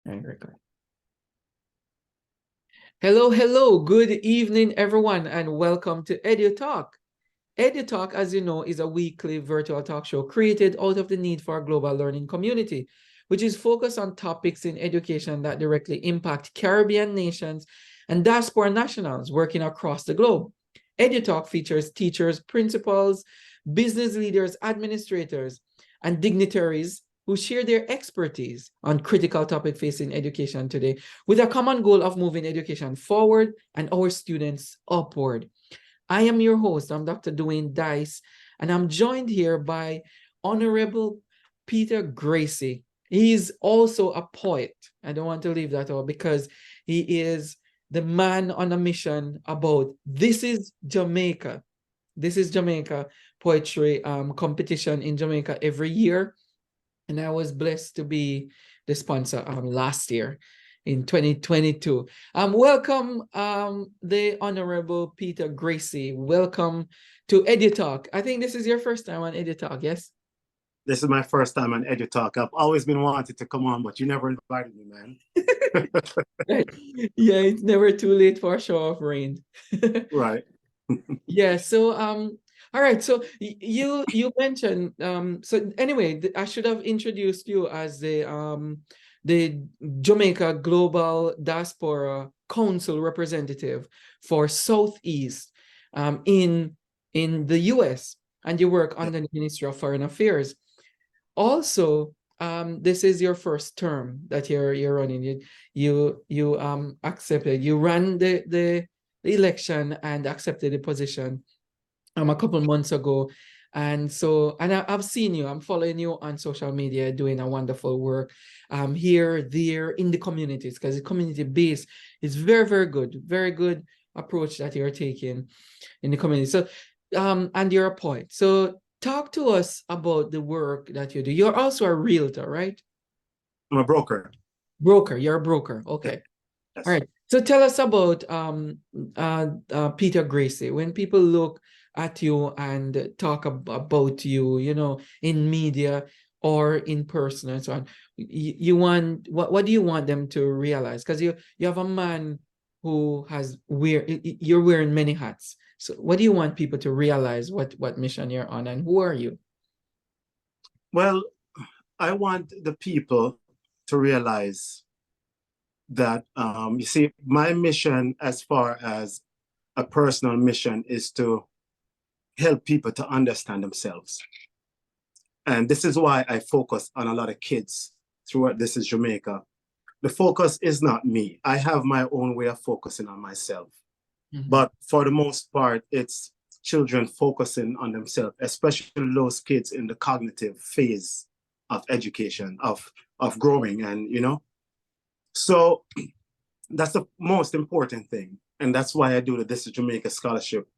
And record. Hello. Good evening, everyone, and welcome to EduTALK. EduTALK, as you know, is a weekly virtual talk show created out of the need for a global learning community, which is focused on topics in education that directly impact Caribbean nations and diaspora nationals working across the globe. EduTALK features teachers, principals, business leaders, administrators, and dignitaries who share their expertise on critical topics facing education today with a common goal of moving education forward and our students upward. I am your host, I'm Dr. Dwayne Dice, and I'm joined here by Honorable Peter Gracey. He's also a poet. I don't want to leave that out because he is the man on a mission about This is Jamaica. This is Jamaica poetry competition in Jamaica every year. And I was blessed to be the sponsor last year in 2022. Welcome, the Honorable Peter Gracey. Welcome to EduTALK. I think this is your first time on EduTALK, yes? This is my first time on EduTALK. I've always been wanting to come on, but you never invited me, man. Yeah, it's never too late for a show of rain. Right. Yeah, so all right, so you mentioned so anyway, I should have introduced you as the Jamaica Global Diaspora Council representative for Southeast in the US, and you work under the Ministry of Foreign Affairs. Also, this is your first term that you're running. You accepted, you ran the election and accepted the position a couple months ago. And so, and I've seen you, I'm following you on social media, doing a wonderful work here, there, in the communities, because the community base is very good approach that you're taking in the community. So, and you're a poet. So talk to us about the work that you do. You're also a realtor, right? I'm a broker. You're a broker, okay. Yes. All right. So tell us about Peter Gracey. When people look at you and talk about you, you know, in media or in person and so on, you want what do you want them to realize? Because you have a man who you're wearing many hats. So what do you want people to realize what mission you're on, and who are you? Well, I want the people to realize that you see, my mission as far as a personal mission is to help people to understand themselves. And this is why I focus on a lot of kids throughout This is Jamaica. The focus is not me. I have my own way of focusing on myself. Mm-hmm. But for the most part, it's children focusing on themselves, especially those kids in the cognitive phase of education, of growing, and you know. So that's the most important thing. And that's why I do the This is Jamaica Scholarship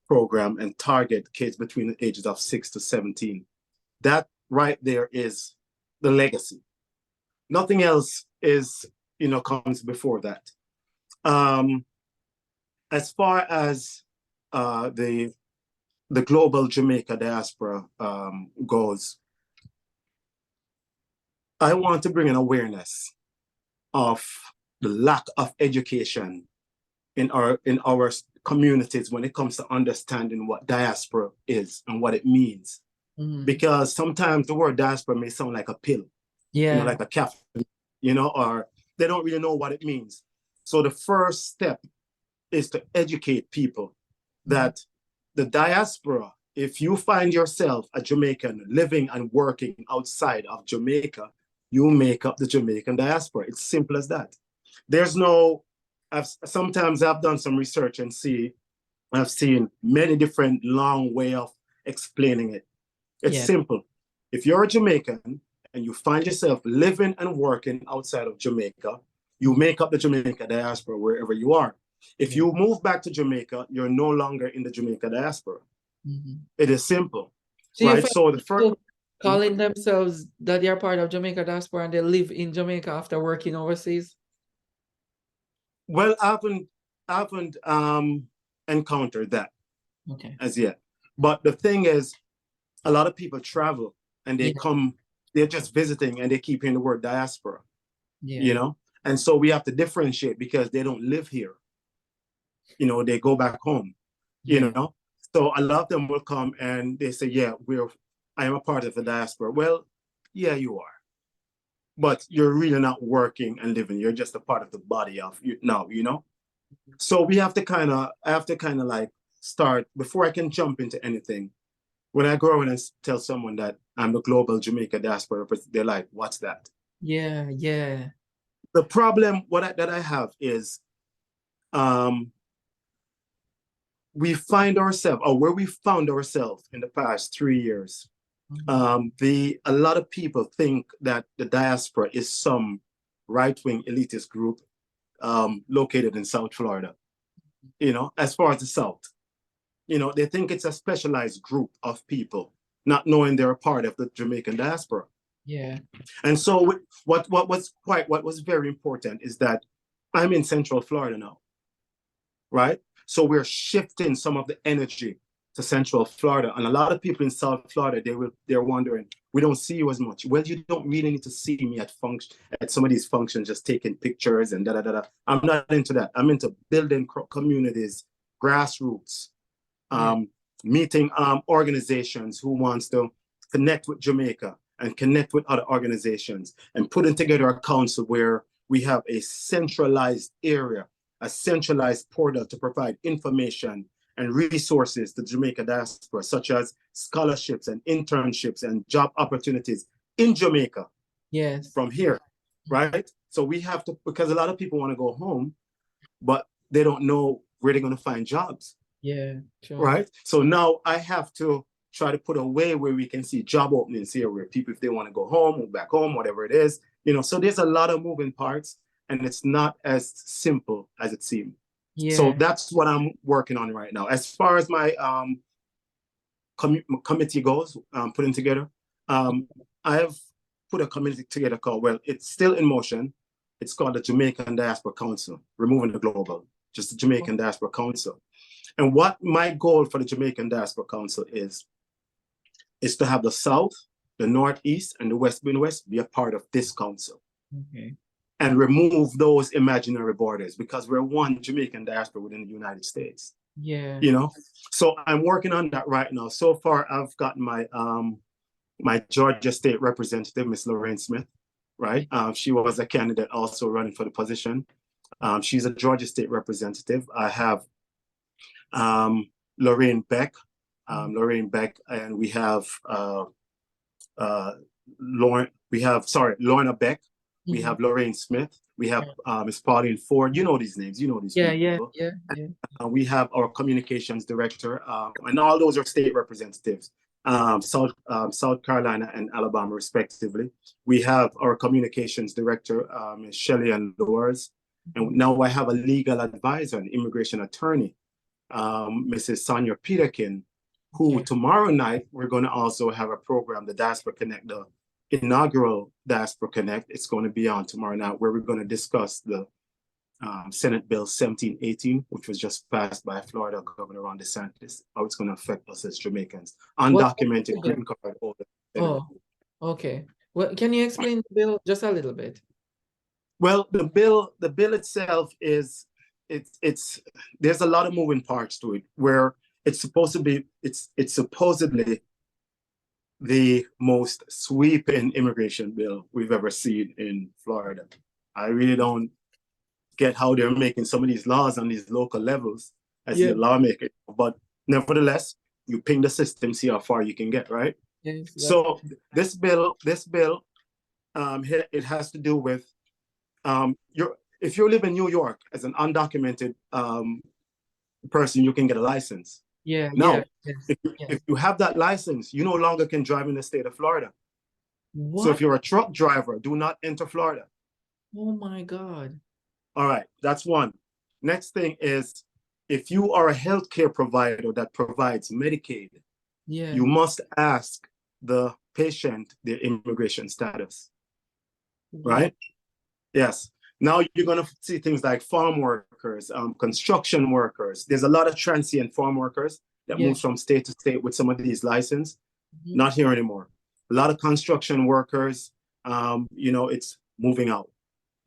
program and target kids between the ages of 6 to 17. That right there is the legacy. Nothing else is, you know, comes before that. As far as the global Jamaica diaspora goes, I want to bring an awareness of the lack of education in our communities when it comes to understanding what diaspora is and what it means. Mm-hmm. Because sometimes the word diaspora may sound like a pill, you know, like a caffeine, you know, or they don't really know what it means. So the first step is to educate people that the diaspora, if you find yourself a Jamaican living and working outside of Jamaica, you make up the Jamaican diaspora. It's simple as that. There's no, sometimes I've done some research and I've seen many different long way of explaining it. It's simple. If you're a Jamaican and you find yourself living and working outside of Jamaica, you make up the Jamaica diaspora wherever you are. If you move back to Jamaica, you're no longer in the Jamaica diaspora. Mm-hmm. It is simple, so right? So the first calling themselves that they're part of Jamaica diaspora and they live in Jamaica after working overseas. Well, I haven't encountered that as yet. But the thing is, a lot of people travel and they come, they're just visiting and they keep hearing the word diaspora. you know? And so we have to differentiate because they don't live here. You know, they go back home, you know? So a lot of them will come and they say, yeah, I am a part of the diaspora. Well, yeah, you are. But you're really not working and living. You're just a part of the body of you now, you know? So I have to kind of like start, before I can jump into anything, when I go around and tell someone that I'm the global Jamaica diaspora, they're like, what's that? Yeah, yeah. The problem that I have is we find ourselves, or where we found ourselves in the past 3 years, a lot of people think that the diaspora is some right-wing elitist group located in South Florida, you know, as far as the South. You know, they think it's a specialized group of people, not knowing they're a part of the Jamaican diaspora. Yeah. And so what was very important is that I'm in Central Florida now, right? So we're shifting some of the energy to Central Florida. And a lot of people in South Florida, they're wondering, we don't see you as much. Well, you don't really need to see me at some of these functions, just taking pictures and da-da-da-da. I'm not into that. I'm into building communities, grassroots, meeting organizations who wants to connect with Jamaica and connect with other organizations, and putting together a council where we have a centralized area, a centralized portal to provide information and resources to Jamaica diaspora, such as scholarships and internships and job opportunities in Jamaica. Yes. From here, right? So we have to, because a lot of people want to go home, but they don't know where they're going to find jobs. Yeah, sure. Right? So now I have to try to put a way where we can see job openings here, where people, if they want to go home or back home, whatever it is, you know, so there's a lot of moving parts, and it's not as simple as it seems. Yeah. So that's what I'm working on right now. As far as my committee goes, putting together, I have put a committee together called, well, it's still in motion. It's called the Jamaican Diaspora Council, removing the global, just the Jamaican Diaspora Council. And what my goal for the Jamaican Diaspora Council is to have the South, the Northeast, and the West Midwest be a part of this council. Okay. And remove those imaginary borders, because we're one Jamaican diaspora within the United States. Yeah. You know, so I'm working on that right now. So far, I've got my my Georgia State representative, Miss Lorraine Smith, right? She was a candidate also running for the position. She's a Georgia State representative. I have Lorraine Beck, and we have Lorna Beck. We have Lorraine Smith. We have Miss Pauline Ford. You know these names. You know these people. Yeah. We have our communications director, and all those are state representatives, South Carolina and Alabama, respectively. We have our communications director, Ms. Shelley and Lors, and now I have a legal advisor, an immigration attorney, Mrs. Sonia Peterkin, who tomorrow night we're going to also have a program, the Diaspora Connect, the inaugural Diaspora Connect. It's going to be on tomorrow night, where we're going to discuss the Senate Bill 1718, which was just passed by Florida Governor Ron DeSantis, how it's going to affect us as Jamaicans, undocumented green card holders. Oh, okay. Well, can you explain the bill just a little bit? Well, the bill itself is, it's there's a lot of moving parts to it, where it's supposedly the most sweeping immigration bill we've ever seen in Florida. I really don't get how they're making some of these laws on these local levels as the lawmaker, but nevertheless, you ping the system, see how far you can get, right? Yes, so this bill, it has to do with if you live in New York as an undocumented person, you can get a license. Now, if you have that license, you no longer can drive in the state of Florida. What? So if you're a truck driver, do not enter Florida. Oh my God. All right, that's one. Next thing is, if you are a healthcare provider that provides Medicaid, you must ask the patient their immigration status, right? Yes. Now you're going to see things like farm workers, construction workers. There's a lot of transient farm workers that move from state to state with some of these licenses. Not here anymore. A lot of construction workers, you know, it's moving out.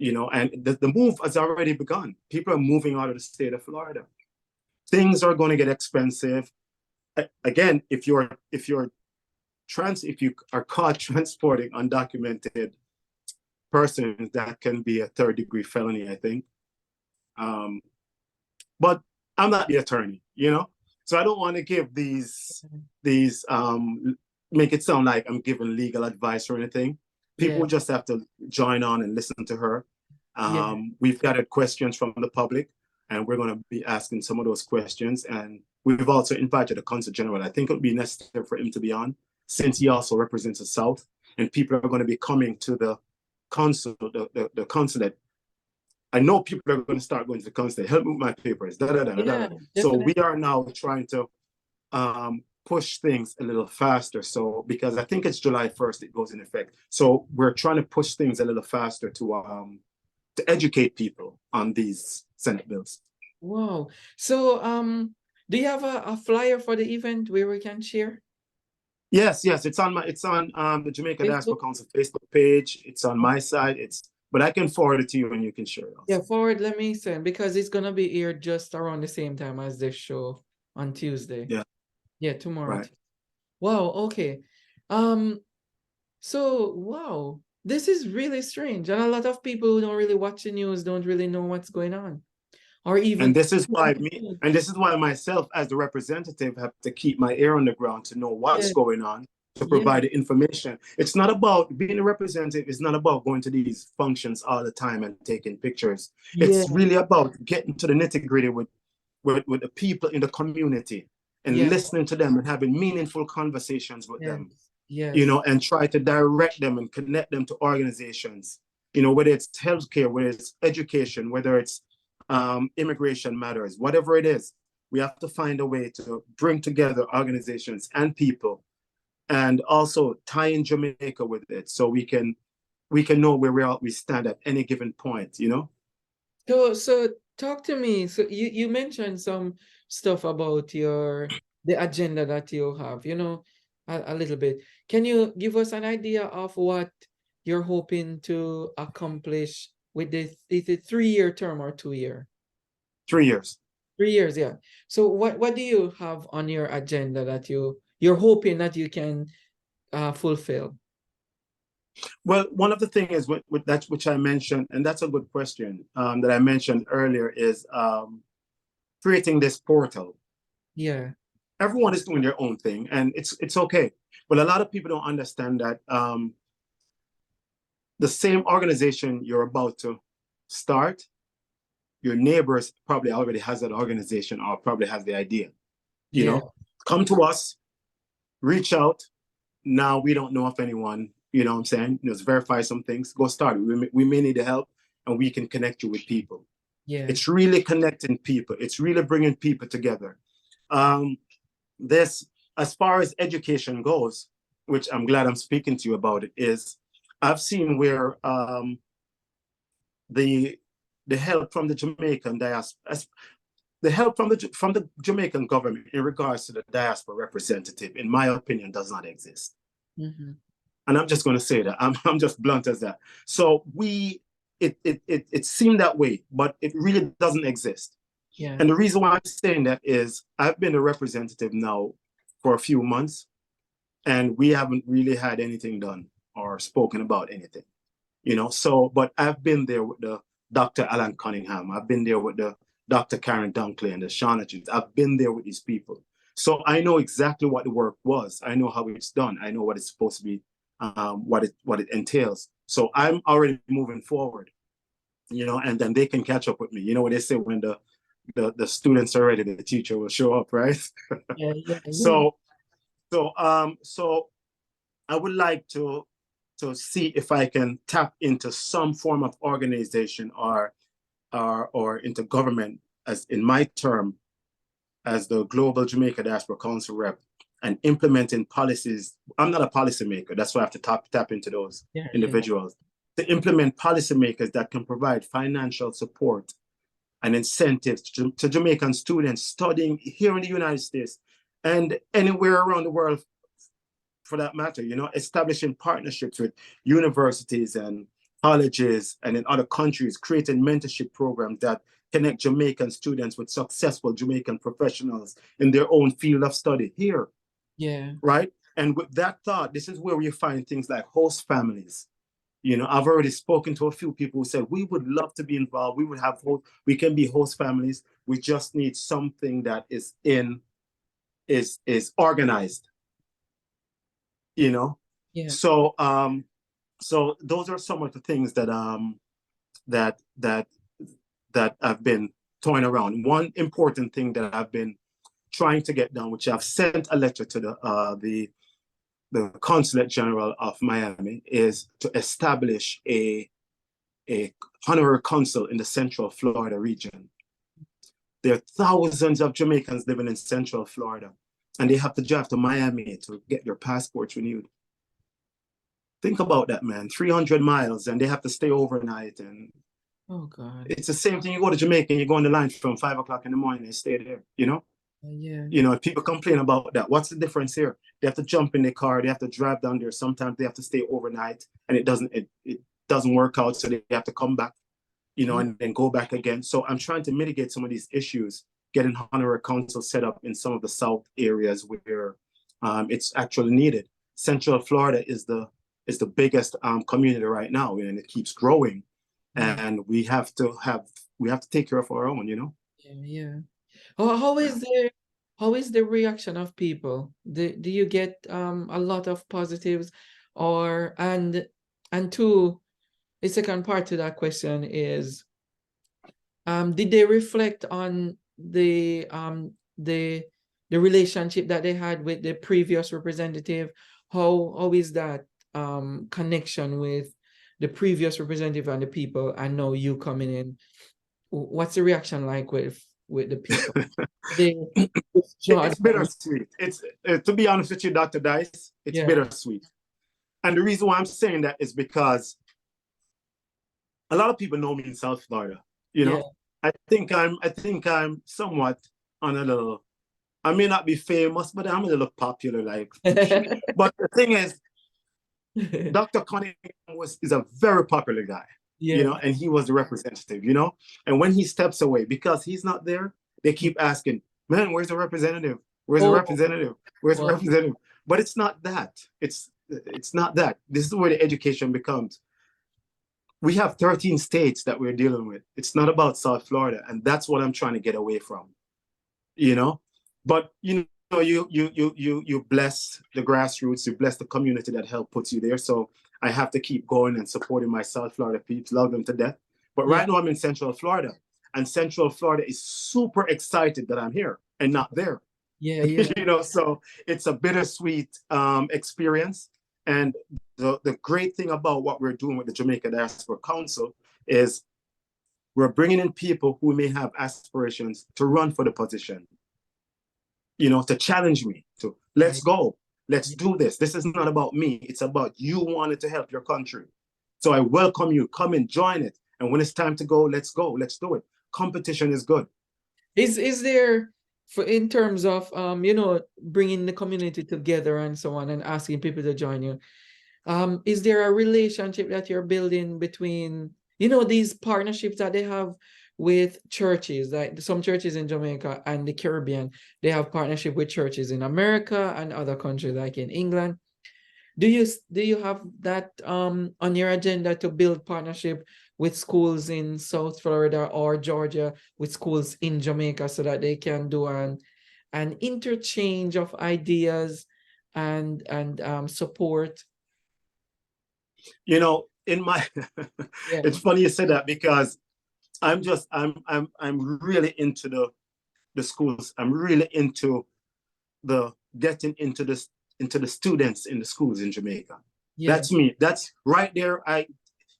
and the move has already begun. People are moving out of the state of Florida. Things are going to get expensive. Again, if you are caught transporting undocumented persons, that can be a third-degree felony, I think. But I'm not the attorney, so I don't want to give these make it sound like I'm giving legal advice or anything. People just have to join on and listen to her. We've gathered questions from the public, and we're going to be asking some of those questions. And we've also invited the Consul General. I think it would be necessary for him to be on, since he also represents the South, and people are going to be coming to the consul, the consulate. I know people are going to start going to the consulate. Help me with my papers. So we are now trying to push things a little faster. So because I think it's July 1st it goes in effect. So we're trying to push things a little faster to educate people on these Senate bills. Wow. So do you have a flyer for the event where we can share? Yes, it's on the Jamaica Diaspora Council Facebook page. It's on my side. But I can forward it to you and you can share it also. Yeah, forward, let me send, because it's gonna be aired just around the same time as this show on Tuesday. Yeah, tomorrow. Right. Wow, okay. So wow, this is really strange. And a lot of people who don't really watch the news don't really know what's going on. Or even and this is why myself as the representative have to keep my ear on the ground to know what's going on, to provide the information. It's not about being a representative. It's not about going to these functions all the time and taking pictures. It's really about getting to the nitty-gritty with the people in the community and listening to them and having meaningful conversations with them. And try to direct them and connect them to organizations, whether it's healthcare, whether it's education, whether it's immigration matters, whatever it is. We have to find a way to bring together organizations and people, and also tie in Jamaica with it, so we can know where we stand at any given point. So talk to me. So you mentioned some stuff about the agenda that you have, a little bit. Can you give us an idea of what you're hoping to accomplish with this? Is it 3-year term or 2-year? 3 years. 3 years, yeah. So what do you have on your agenda that you're hoping that you can fulfill? Well, one of the things is with that, which I mentioned, and that's a good question that I mentioned earlier, is creating this portal. Yeah. Everyone is doing their own thing, and it's okay. But a lot of people don't understand that the same organization you're about to start, your neighbors probably already has that organization or probably has the idea. Come to us, reach out. Now we don't know of anyone, what I'm saying? Just verify some things, go start it. We may need the help, and we can connect you with people. It's really connecting people. It's really bringing people together. This, as far as education goes, which I'm glad I'm speaking to you about it, is I've seen where the help from the Jamaican diaspora, the help from the Jamaican government in regards to the diaspora representative, in my opinion, does not exist. And I'm just going to say that. I'm just blunt as that. So it seemed that way, but it really doesn't exist. And the reason why I'm saying that is I've been a representative now for a few months, and we haven't really had anything done or spoken about anything, So, but I've been there with the Dr. Alan Cunningham. I've been there with the Dr. Karen Dunkley and the Shauna Jeans. I've been there with these people. So I know exactly what the work was. I know how it's done. I know what it's supposed to be, what it entails. So I'm already moving forward, and then they can catch up with me. You know what they say, when the students are ready, the teacher will show up, right? So I would like to see if I can tap into some form of organization or into government, as in my term as the Global Jamaica Diaspora Council rep, and implementing policies. I'm not a policymaker. That's why I have to tap into those individuals to implement policymakers that can provide financial support and incentives to Jamaican students studying here in the United States and anywhere around the world, for that matter, establishing partnerships with universities and colleges and in other countries, creating mentorship programs that connect Jamaican students with successful Jamaican professionals in their own field of study here, Yeah. right? And with that thought, this is where we find things like host families. You know, I've already spoken to a few people who said, we would love to be involved. We would have, we can be host families. We just need something that is organized, you know? Yeah. So, so those are some of the things that, that I've been toying around. One important thing that I've been trying to get done, which I've sent a letter to the Consulate General of Miami, is to establish a honorary consul in the Central Florida region. There are thousands of Jamaicans living in Central Florida, and they have to drive to Miami to get their passports renewed. Think about that, man. 300 miles, and they have to stay overnight. And Oh God. it's the same thing. You go to Jamaica and you go on the line from 5 o'clock in the morning and stay there, you know? Yeah. You know, people complain about that. What's the difference here? They have to jump in the car, they have to drive down there. Sometimes they have to stay overnight, and it doesn't work out, so they have to come back, you know, and then go back again. So I'm trying to mitigate some of these issues, getting honorary council set up in some of the South areas where it's actually needed. Central Florida is the biggest community right now, and it keeps growing, and we have to take care of our own, you know. Yeah. How is the reaction of people? Do you get a lot of positives, or and two, the second part to that question is, did they reflect on the relationship that they had with the previous representative? How is that connection with the previous representative and the people, and now you coming in? What's the reaction like with the people? It's bittersweet. It's to be honest with you, Dr. Dice, it's bittersweet. And the reason why I'm saying that is because a lot of people know me in South Florida. You know, I think I'm somewhat on a little. I may not be famous, but I'm a little popular. Like, but the thing is, Dr. Cunningham is a very popular guy. You know, and he was the representative. You know, and when he steps away, because he's not there, they keep asking, man, where's the representative? Where's the representative? Where's the representative? But it's not that. It's not that. This is where the education becomes. We have 13 states that we're dealing with. It's not about South Florida, and that's what I'm trying to get away from. You know, but you know, you bless the grassroots, you bless the community that helped put you there. So I have to keep going and supporting my South Florida peeps, love them to death. But right now I'm in Central Florida. And Central Florida is super excited that I'm here and not there. You know, so it's a bittersweet experience. And the great thing about what we're doing with the Jamaica Diaspora Council is we're bringing in people who may have aspirations to run for the position, you know, to challenge me, to let's go, let's do this. This is not about me. It's about you wanting to help your country. So I welcome you. Come and join it. And when it's time to go, let's do it. Competition is good. Is there, for in terms of you know, bringing the community together and so on, and asking people to join you, is there a relationship that you're building between, you know, these partnerships that they have with churches, like some churches in Jamaica and the Caribbean, they have partnership with churches in America and other countries like in England. Do you have that on your agenda to build partnership with schools in South Florida or Georgia with schools in Jamaica, so that they can do an interchange of ideas and support? You know, in my it's funny you said that, because I'm really into the schools. I'm really into the getting into the students in the schools in Jamaica. That's me. That's right there.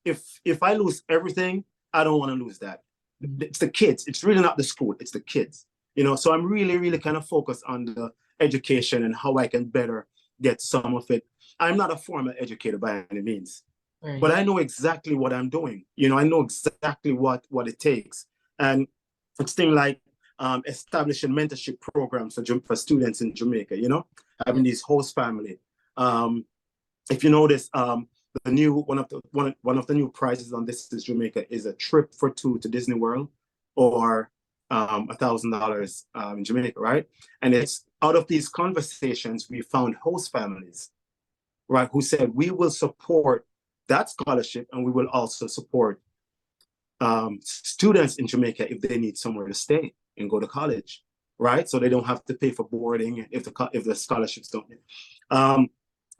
If I lose everything, I don't want to lose that. It's the kids. It's really not the school. It's the kids. You know, so I'm really kind of focused on the education and how I can better get some of it. I'm not a formal educator by any means, but I know exactly what I'm doing. You know, I know exactly what it takes. And it's things like establishing mentorship programs for students in Jamaica, you know, having these host family. If you notice, the new one of the new prizes on This Is Jamaica is a trip for two to Disney World, or $1,000 in Jamaica, right? And it's out of these conversations we found host families, right, who said we will support that scholarship and we will also support students in Jamaica if they need somewhere to stay and go to college, right? So they don't have to pay for boarding if the scholarships don't.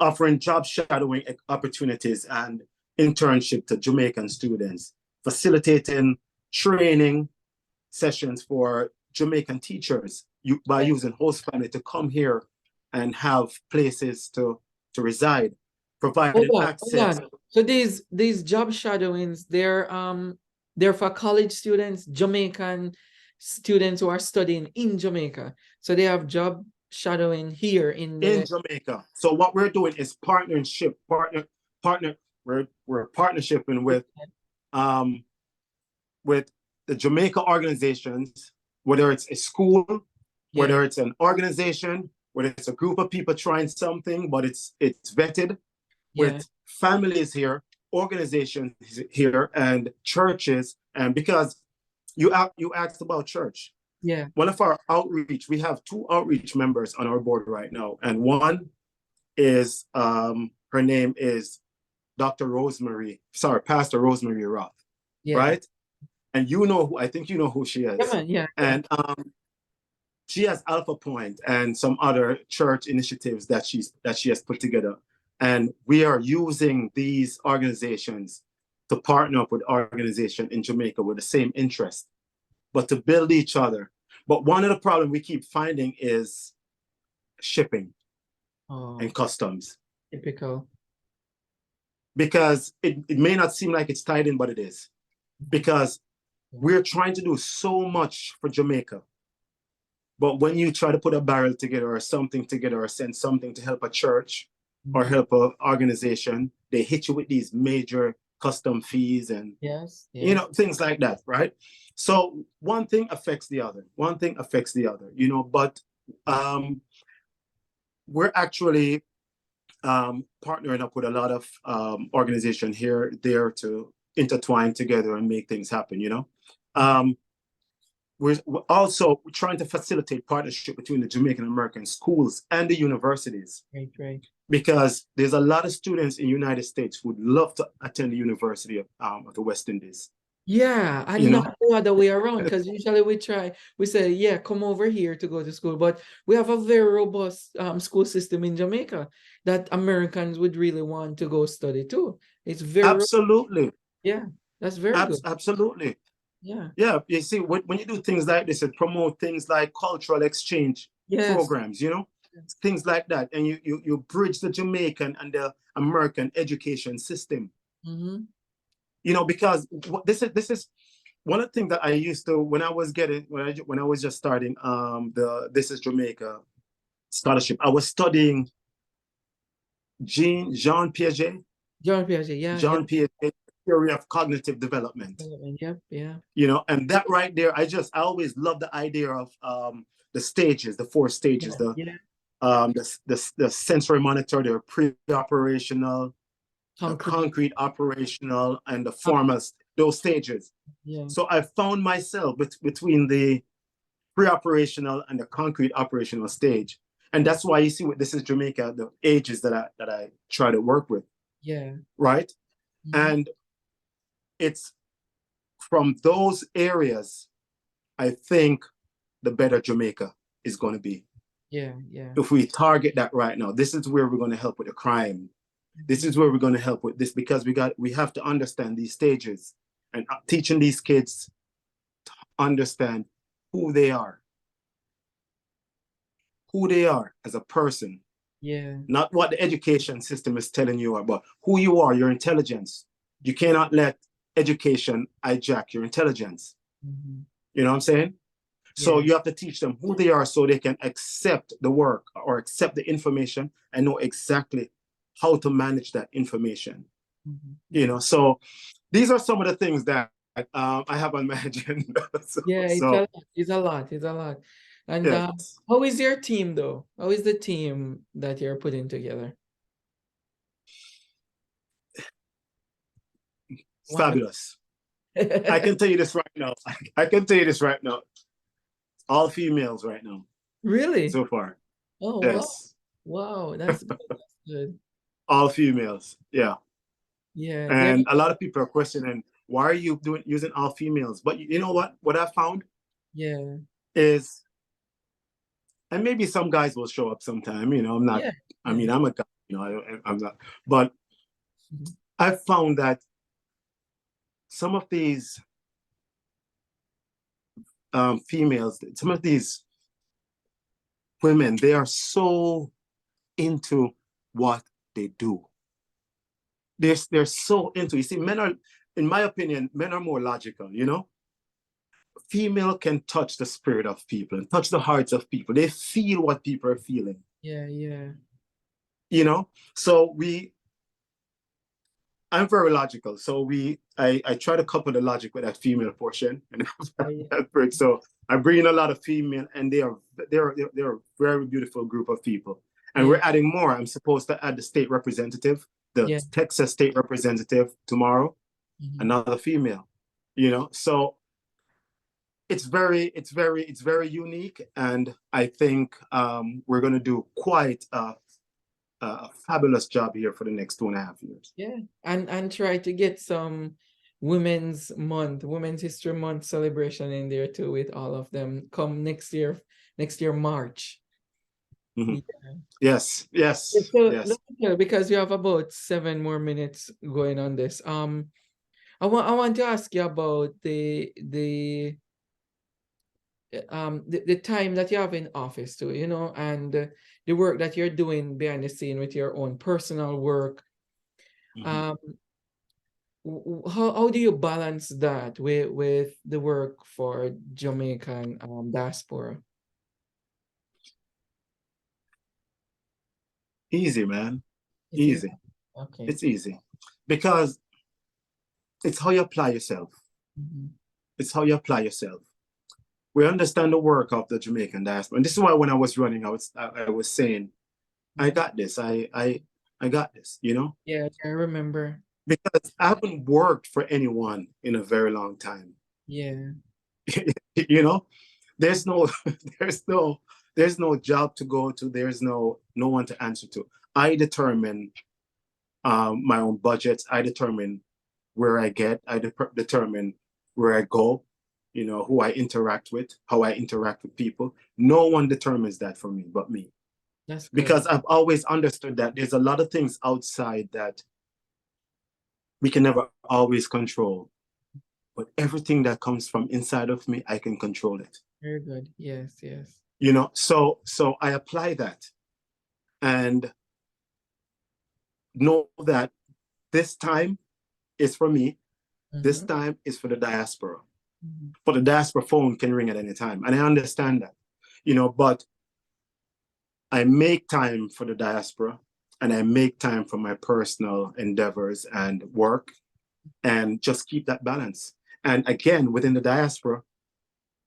Offering job shadowing opportunities and internship to Jamaican students, facilitating training sessions for Jamaican teachers by using host family to come here and have places to reside, providing access. Hold on. So these job shadowings, they're for college students, Jamaican students who are studying in Jamaica. So they have job shadowing here in Jamaica. So what we're doing is partner. We're partnershiping with the Jamaica organizations, whether it's a school, whether it's an organization, whether it's a group of people trying something, but it's vetted, with families here, organizations here, and churches. And because you asked about church. Yeah. One of our outreach, we have 2 outreach members on our board right now. And one is, her name is Pastor Rosemary Roth, right? And I think you know who she is. Yeah. And she has Alpha Point and some other church initiatives that she has put together. And we are using these organizations to partner up with organizations in Jamaica with the same interest, but to build each other. But one of the problems we keep finding is shipping and customs. Typical. Because it may not seem like it's tied in, but it is. Because we're trying to do so much for Jamaica. But when you try to put a barrel together or something together or send something to help a church or help an organization, they hit you with these major custom fees and things like that, right? So one thing affects the other. But we're actually partnering up with a lot of organizations here, there to intertwine together and make things happen, We're also trying to facilitate partnership between the Jamaican American schools and the universities. Right. Because there's a lot of students in the United States who would love to attend the University of the West Indies. Yeah, and not the other way around, because usually we say, come over here to go to school. But we have a very robust school system in Jamaica that Americans would really want to go study too. It's very absolutely. Yeah, that's very good. Absolutely. Yeah. You see, when you do things like this, it promote things like cultural exchange programs, things like that, and you bridge the Jamaican and the American education system. Because this is one of the things that I used to when I was just starting the This Is Jamaica scholarship. I was studying Jean Piaget. Jean Piaget, Jean Piaget, theory of cognitive development. And that right there, I always loved the idea of the stages, the 4 stages, the sensory motor, the pre-operational, the concrete operational, and the formal, those stages. So I found myself between the pre-operational and the concrete operational stage. And that's why you see what This Is Jamaica, the ages that I try to work with. Right? And it's from those areas, I think the better Jamaica is going to be. If we target that right now, this is where we're going to help with the crime. This is where we're going to help with this, because we have to understand these stages and teaching these kids to understand who they are as a person. Not what the education system is telling you, but who you are, your intelligence. You cannot let education hijack your intelligence. You know what I'm saying? So you have to teach them who they are so they can accept the work or accept the information and know exactly how to manage that information. So these are some of the things that I have on my agenda. It's a lot. And how is your team though? How is the team that you're putting together? Fabulous. I can tell you this right now. I can tell you this right now. All females right now. Really? So far. Oh, Yes. wow. Wow, that's good. That's good. All females. Yeah. Yeah, And a lot of people are questioning, why are you using all females? But you know what? What I found yeah, is, and maybe some guys will show up sometime, you know, I'm not, yeah, I yeah. mean, I'm a guy, you know, I'm not, but Mhm. I found that some of these females, some of these women, they are so into what they do. They're so into, you see, men are, in my opinion, men are more logical, you know? Female can touch the spirit of people and touch the hearts of people. They feel what people are feeling, Yeah, yeah. you know? So I'm very logical. So I try to couple the logic with that female portion. And Yeah, so I bring in a lot of female, and they're a very beautiful group of people. And yeah, we're adding more. I'm supposed to add the state representative, the yeah. Texas state representative tomorrow, Mhm. another female, you know? So it's very unique, and I think we're going to do quite a fabulous job here for the next 2.5 years. Yeah, and try to get some Women's History Month celebration in there too with all of them come next year March. Mhm. Yeah. Yes, Yeah, yes, so yes. let me tell you, because we have about 7 more minutes going on this. I want to ask you about the time that you have in office too, you know, and the work that you're doing behind the scene with your own personal work. Mhm. Um, how do you balance that with the work for Jamaican diaspora? Easy, man. It's easy. Easy. Okay. It's easy because it's how you apply yourself. Mhm. It's how you apply yourself. We understand the work of the Jamaican diaspora, and this is why when I was running, I was saying, I Mhm. got this. I got this. You know, Yeah, I remember. because I haven't worked for anyone in a very long time. Yeah. You know, there's no there's no there's no job to go to. There's no one to answer to. I determine my own budgets. I determine where I get. I determine where I go. You know, who I interact with, how I interact with people. No one determines that for me but me, That's good. because I've always understood that there's a lot of things outside that we can never always control, but everything that comes from inside of me, I can control it. Very good. Yes, yes. You know, so I apply that and know that this time is for me. This Mm-hmm. time is for the diaspora. Mm-hmm. But the diaspora phone can ring at any time, and I understand that. You know, but I make time for the diaspora, and I make time for my personal endeavors and work, and just keep that balance. And again, within the diaspora,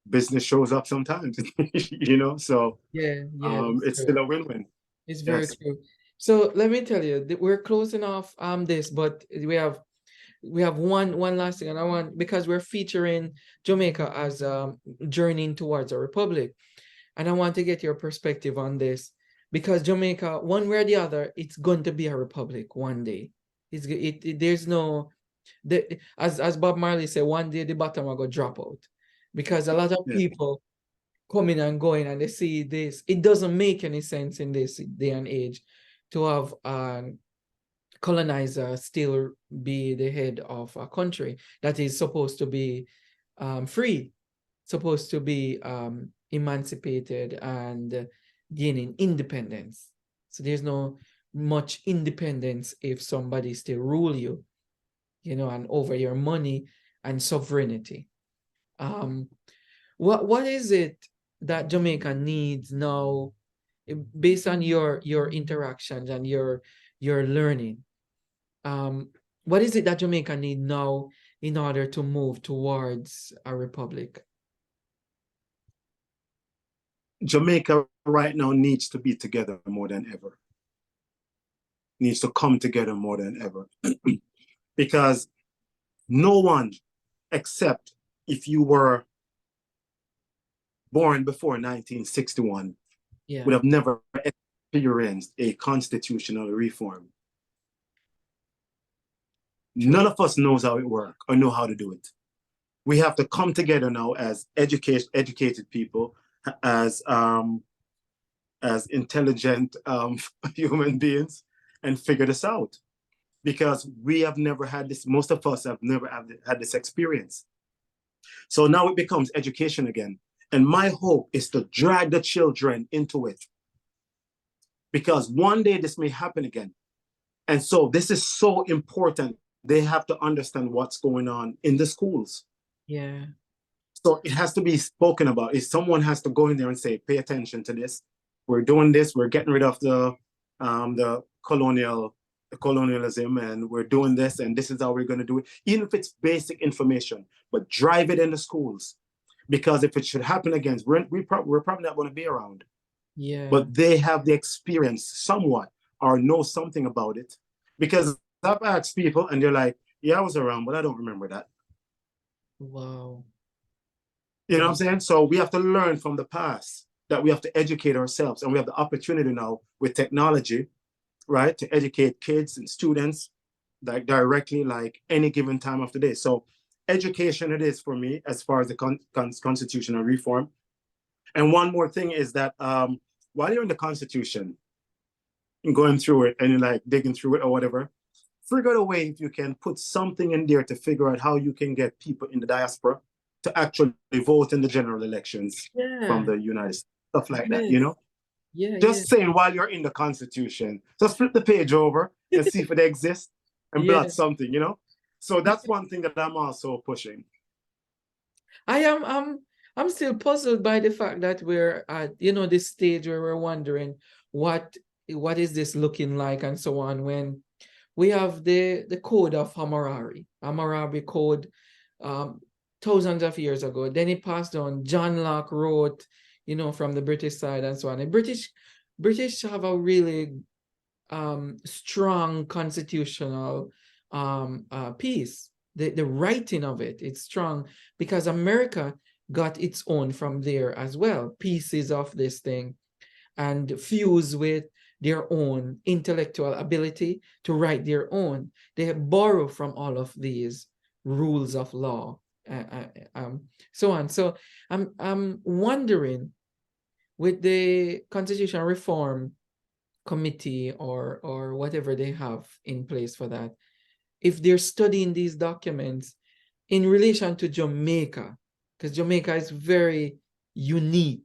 business shows up sometimes. You know, so Yeah, yeah, that's it's true. still a win-win. It's very Yes. true. So let me tell you, we're closing off this, but we have one last thing, and I want, because we're featuring Jamaica as journeying towards a republic, and I want to get your perspective on this, because Jamaica, one way or the other, it's going to be a republic one day. There's no as Bob Marley said, one day the bottom will go drop out, because a lot of Yeah. people coming and going and they see this. It doesn't make any sense in this day and age to have colonizer still be the head of a country that is supposed to be free, supposed to be emancipated and gaining independence. So there's no much independence if somebody still rule you, you know, and over your money and sovereignty. Um, what is it that Jamaica needs now, based on your interactions and your learning? Um, what is it that Jamaica need now in order to move towards a republic? Jamaica right now needs to be together more than ever. Needs to come together more than ever. Because No one, except if you were born before 1961, Yeah. would have never experienced a constitutional reform. True. None of us knows how it works or know how to do it. We have to come together now as educated people, as intelligent human beings, and figure this out. Because we have never had this, most of us have never had this experience. So now it becomes education again. And my hope is to drag the children into it. Because one day this may happen again. And so this is so important. They have to understand what's going on in the schools. Yeah. So it has to be spoken about. If someone has to go in there and say, pay attention to this. We're doing this. We're getting rid of the colonialism, and we're doing this, and this is how we're going to do it. Even if it's basic information, but drive it in the schools. Because if it should happen again, we're probably not going to be around. Yeah. But they have the experience somewhat or know something about it. Because I've asked people and they're like, yeah, I was around, but I don't remember that. Wow. You know what I'm saying? So we have to learn from the past, that we have to educate ourselves. And we have the opportunity now with technology, right, to educate kids and students like directly, like any given time of the day. So education it is for me as far as the constitutional reform. And one more thing is that while you're in the Constitution, going through it and you're like digging through it or whatever, figure out a way if you can put something in there to figure out how you can get people in the diaspora to actually vote in the general elections from the United States, stuff like that, you know? Yeah, Just saying, while you're in the Constitution, just flip the page over and see if it exists and yeah. blot something, you know? So that's one thing that I'm also pushing. I'm still puzzled by the fact that we're at, this stage where we're wondering what is this looking like and so on, when we have the code of Hammurabi code, thousands of years ago. Then it passed on. John Locke wrote, from the British side and so on. And British have a really strong constitutional piece. The writing of it's strong, because America got its own from there as well, pieces of this thing, and fused with their own intellectual ability to write their own. They borrow from all of these rules of law, so on. So I'm wondering, with the constitutional reform committee or whatever they have in place for that, if they're studying these documents in relation to Jamaica, because Jamaica is very unique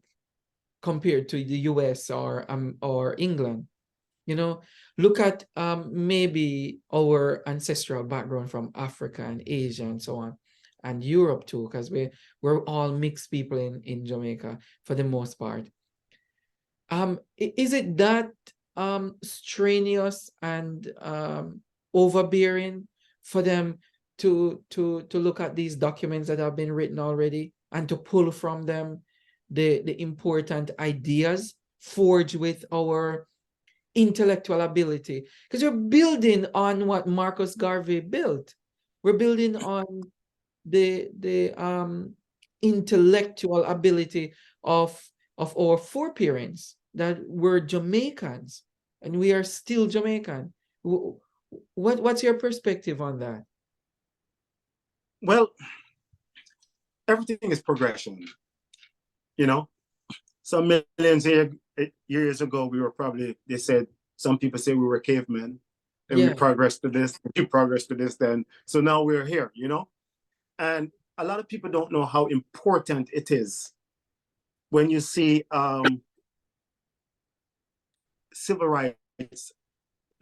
compared to the US or England. Look at maybe our ancestral background from Africa and Asia and so on, and Europe too, because we're all mixed people in Jamaica for the most part. Is it that strenuous and overbearing for them to look at these documents that have been written already and to pull from them the important ideas forged with our intellectual ability? Because we're building on what Marcus Garvey built. We're building on the intellectual ability of our foreparents that were Jamaicans, and we are still Jamaican. What's your perspective on that? Well, everything is progression, you know? Some millions of years ago, they said, some people say we were cavemen, and we progressed to this, we progressed to this then. So now we're here, you know? And a lot of people don't know how important it is when you see civil rights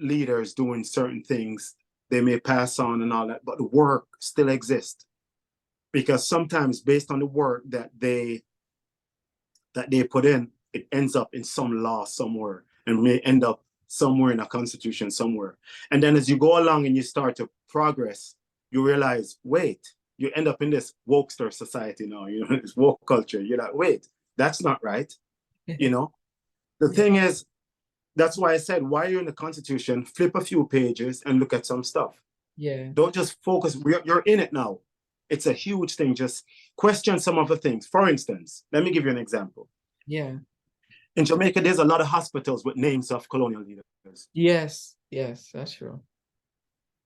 leaders doing certain things. They may pass on and all that, but the work still exists. Because sometimes based on the work that they put in, it ends up in some law somewhere and may end up somewhere in a constitution somewhere. And then as you go along and you start to progress, you realize, wait, you end up in this wokester society now, this woke culture. You're like, wait, that's not right. The thing is, that's why I said, while you're in the Constitution, flip a few pages and look at some stuff. Yeah. Don't just focus. You're in it now. It's a huge thing. Just question some of the things. For instance, let me give you an example. Yeah. In Jamaica, there's a lot of hospitals with names of colonial leaders. Yes. Yes, that's true.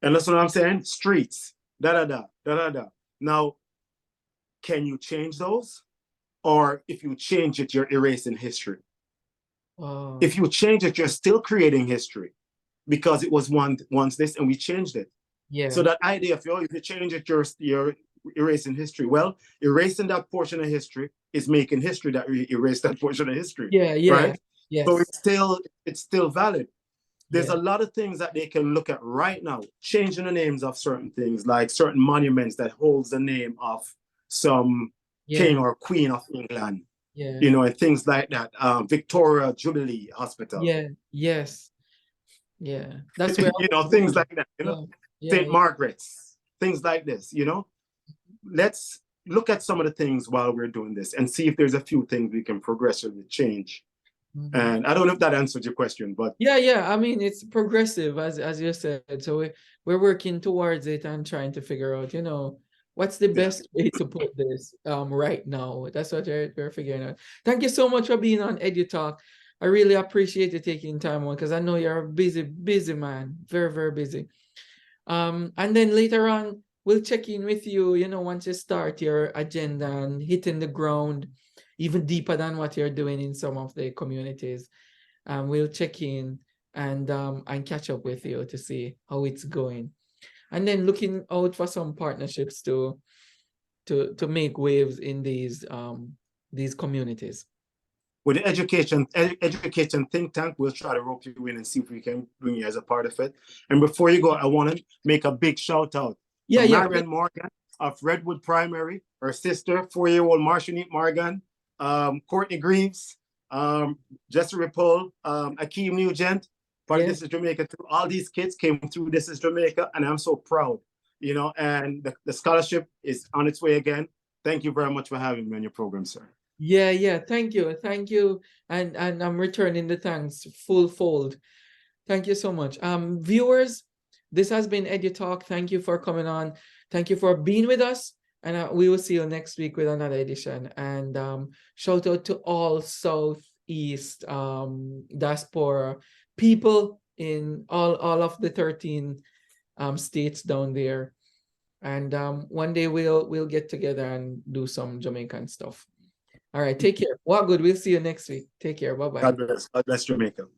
And that's what I'm saying. Streets, da da da da da da. Now, can you change those? Or if you change it, you're erasing history. Oh. If you change it, you're still creating history because it was once this and we changed it. Yeah. So that idea of, if you change it, you're erasing history. Well, erasing that portion of history is making history that erase that portion of history. Yeah, yeah. Right? Yes. So it's still valid. There's Yeah. a lot of things that they can look at right now, changing the names of certain things, like certain monuments that holds the name of some king or queen of England. Yeah. You know, and things like that. Victoria Jubilee Hospital. Yeah. Yes. Yeah. That's where you know, things like that. You know, St. Margaret's, things like this. You know, let's look at some of the things while we're doing this and see if there's a few things we can progressively change. And I don't know if that answered your question, but yeah. I mean, it's progressive, as you said. So we're working towards it and trying to figure out, you know, what's the best way to put this right now. That's what we're figuring out. Thank you so much for being on EduTalk. I really appreciate you taking time on, because I know you're a busy man, very, very busy. And then later on, we'll check in with you, you know, once you start your agenda and hitting the ground even deeper than what you're doing in some of the communities. We'll check in and catch up with you to see how it's going. And then looking out for some partnerships to make waves in these communities. With the education think tank, we'll try to rope you in and see if we can bring you as a part of it. And before you go, I want to make a big shout out to Marian Morgan of Redwood Primary, her sister, 4-year-old Marshanique Morgan, Courtney Greaves, Jesse Ripoll, Akeem Nugent, part of This is Jamaica too. All these kids came through This is Jamaica, and I'm so proud, you know, and the scholarship is on its way again. Thank you very much for having me on your program, sir. Yeah. Thank you. And I'm returning the thanks full fold. Thank you so much. Viewers, this has been EduTalk. Thank you for coming on. Thank you for being with us. And we will see you next week with another edition. And shout out to all Southeast diaspora people in all of the 13 states down there. And one day we'll get together and do some Jamaican stuff. All right, take care. Well, good. We'll see you next week. Take care. Bye-bye. God bless. God bless Jamaica.